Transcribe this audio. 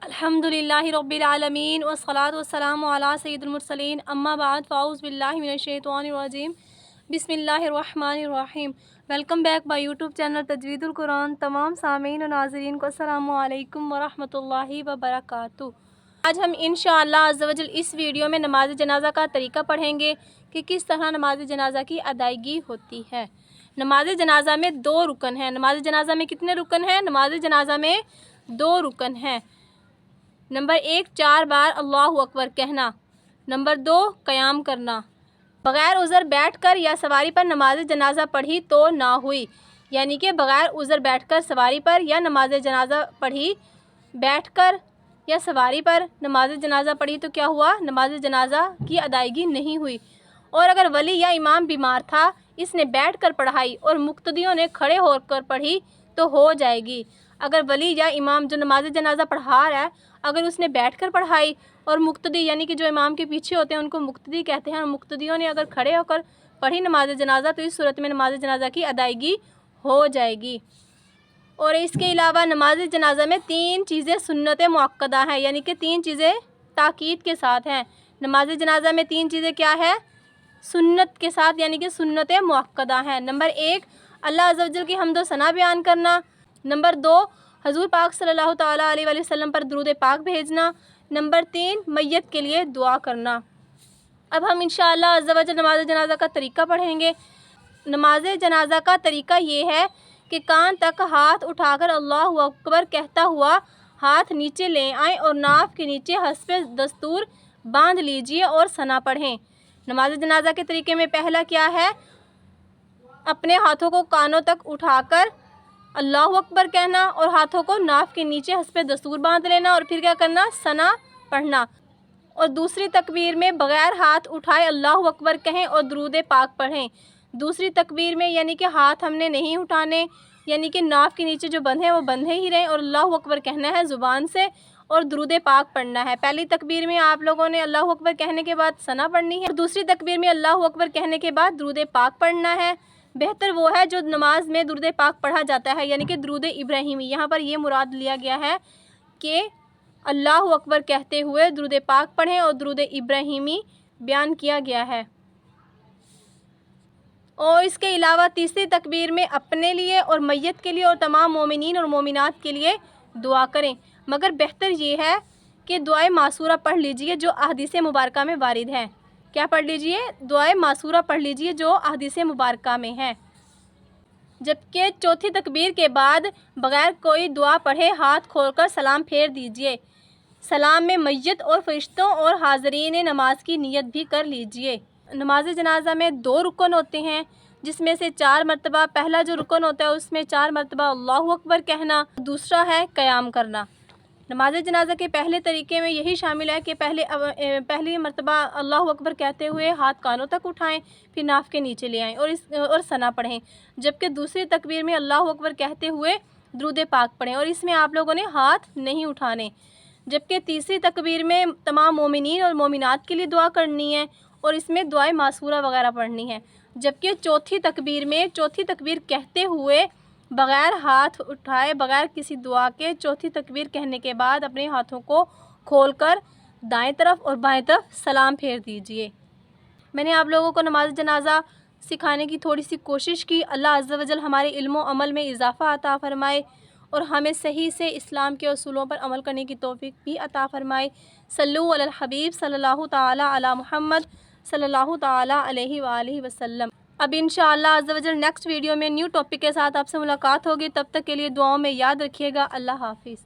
अल्हम्दुलिल्लाहि रब्बिल आलमीन वस्सलातु वस्सलामु अला सय्यिदिल मुरसलीन अम्मा बाद फ़ाऊज़ु बिल्लाहि मिनश शैतानिर रजीम बिस्मिल्लाहिर रहमानिर रहीम। Welcome back my YouTube channel Tajweedul Quran. तमाम सामीन और नाज़रीन को अस्सलामु अलैकुम व रहमतुल्लाहि व बरकातुहू। आज हम इंशाअल्लाह अज़्ज़ा वजल इस वीडियो में नमाज जनाज़ा का तरीका पढ़ेंगे कि किस तरह नमाज जनाज़ा की अदायगी होती है। नमाज जनाज़ा में 2 रुकन हैं। नमाज जनाज़ा में कितने रुकन हैं? नमाज जनाज़ा में 2 रुकन हैं। नंबर 1 4 बार अल्लाहु अकबर कहना। नंबर 2 क़याम करना। बग़ैर उज़र बैठकर या सवारी पर नमाज जनाज़ा पढ़ी तो ना हुई, यानी कि बग़ैर उज़र बैठकर सवारी पर या नमाज जनाज़ा पढ़ी, बैठकर या सवारी पर नमाज जनाज़ा पढ़ी तो क्या हुआ? नमाज जनाज़ा की अदायगी नहीं हुई। और अगर वली या इमाम बीमार था, इसने बैठकर पढ़ाई और मुक्तदियों ने खड़े होकर पढ़ी तो हो जाएगी। अगर वली या इमाम जो नमाज जनाज़ा पढ़ा रहा है, अगर उसने बैठकर पढ़ाई और मुक्तदी यानी कि जो इमाम के पीछे होते हैं उनको मुक्तदी कहते हैं, और मुक्तदियों ने अगर खड़े होकर पढ़ी नमाज जनाज़ा तो इस सूरत में नमाज जनाज़ा की अदायगी हो जाएगी। और इसके अलावा नमाज जनाज़ा में 3 चीज़ें सुन्नत मुअक्कदा हैं, यानी कि 3 चीज़ें ताकीद के साथ हैं। नमाज जनाज़ा में 3 चीज़ें क्या है? सुन्नत के साथ, यानी कि सुन्नत मुअक्कदा हैं। नंबर 1 अल्लाह अज़्ज़ा वजल की हम्द व सना बयान करना। नंबर 2 हज़ूर पाक सल्लल्लाहु तआला अलैहि वसल्लम पर दुरूद पाक भेजना। नंबर 3 मैयत के लिए दुआ करना। अब हम इंशाअल्लाह अज़्ज़ा वजल नमाज जनाज़ा का तरीका पढ़ेंगे। नमाज जनाज़ा का तरीका ये है कि कान तक हाथ उठाकर अल्लाहु अकबर कहता हुआ हाथ नीचे ले आएँ और नाफ के नीचे हस्बे दस्तूर बांध लीजिए और सना पढ़ें। नमाज जनाज़ा के तरीके में पहला क्या है? अपने हाथों को कानों तक उठाकर अल्लाहु अकबर कहना और हाथों को नाफ के नीचे हस्बे दस्तूर बांध लेना और फिर क्या करना? सना पढ़ना। और दूसरी तकबीर में बग़ैर हाथ उठाए अल्लाहु अकबर कहें और दुरूद पाक पढ़ें। दूसरी तकबीर में यानी कि हाथ हमने नहीं उठाने, यानी कि नाफ के नीचे जो बंधे वो बंधे ही रहें और अल्लाहु अकबर कहना है ज़ुबान से और दुरूद पाक पढ़ना है। पहली तकबीर में आप लोगों ने अल्लाहु अकबर कहने के बाद सना पढ़नी है और दूसरी तकबीर में अल्लाहु अकबर कहने के बाद दुरूद पाक पढ़ना है। बेहतर वो है जो नमाज में दुरूद पाक पढ़ा जाता है, यानी कि दुरूद इब्राहिमी। यहाँ पर ये मुराद लिया गया है कि अल्लाहु अकबर कहते हुए दुरूद पाक पढ़ें और दुरूद इब्राहिमी बयान किया गया है। और इसके अलावा तीसरी तकबीर में अपने लिए और मैयत के लिए और तमाम मोमिनीन और मोमिनात के लिए दुआ करें, मगर बेहतर ये है कि दुआए मासूरा पढ़ लीजिए जो अहदीस मुबारका में वारिद है। क्या पढ़ लीजिए? दुआए मासूरा पढ़ लीजिए जो अहदीस मुबारका में है। जबकि चौथी तकबीर के बाद बग़ैर कोई दुआ पढ़े हाथ खोलकर सलाम फेर दीजिए। सलाम में मैयत और फरिश्तों और हाज़रीन नमाज की नियत भी कर लीजिए। नमाज जनाज़ा में 2 रुकन होते हैं, जिसमें से 4 मरतबा पहला जो रुकन होता है उसमें 4 मरतबा अल्लाहु अकबर कहना, दूसरा है क़याम करना। नमाज जनाज़ा के पहले तरीके में यही शामिल है कि पहली मरतबा अल्लाहु अकबर कहते हुए हाथ कानों तक उठाएं, फिर नाफ के नीचे ले आएँ और सना पढ़ें। जबकि दूसरी तकबीर में अल्लाहु अकबर कहते हुए दुरूद पाक पढ़ें और इसमें आप लोगों ने हाथ नहीं उठाने। जबकि तीसरी तकबीर में तमाम मोमिनीन और मोमिनात के लिए दुआ करनी है और इसमें दुआए मासूरा वगैरह पढ़नी है। जबकि चौथी तकबीर कहते हुए बग़ैर हाथ उठाए, बग़ैर किसी दुआ के चौथी तकबीर कहने के बाद अपने हाथों को खोलकर दाएं तरफ और बाएं तरफ सलाम फेर दीजिए। मैंने आप लोगों को नमाज जनाज़ा सिखाने की थोड़ी सी कोशिश की। अल्लाह अज़्ज़ा वजल हमारे इल्म व अमल में इजाफ़ा अता फ़रमाए और हमें सही से इस्लाम के उसूलों पर अमल करने की तौफ़ीक भी अता फ़रमाए। सल्लु अलल हबीब सल्लल्लाहु ताला अला मुहम्मद सल्लल्लाहु ताला अलैहि वालैहि वसल्लम। अब इंशाअल्लाह अज़्ज़ा वजल नेक्स्ट वीडियो में न्यू टॉपिक के साथ आपसे मुलाकात होगी। तब तक के लिए दुआओं में याद रखिएगा। अल्लाह हाफ़िज़।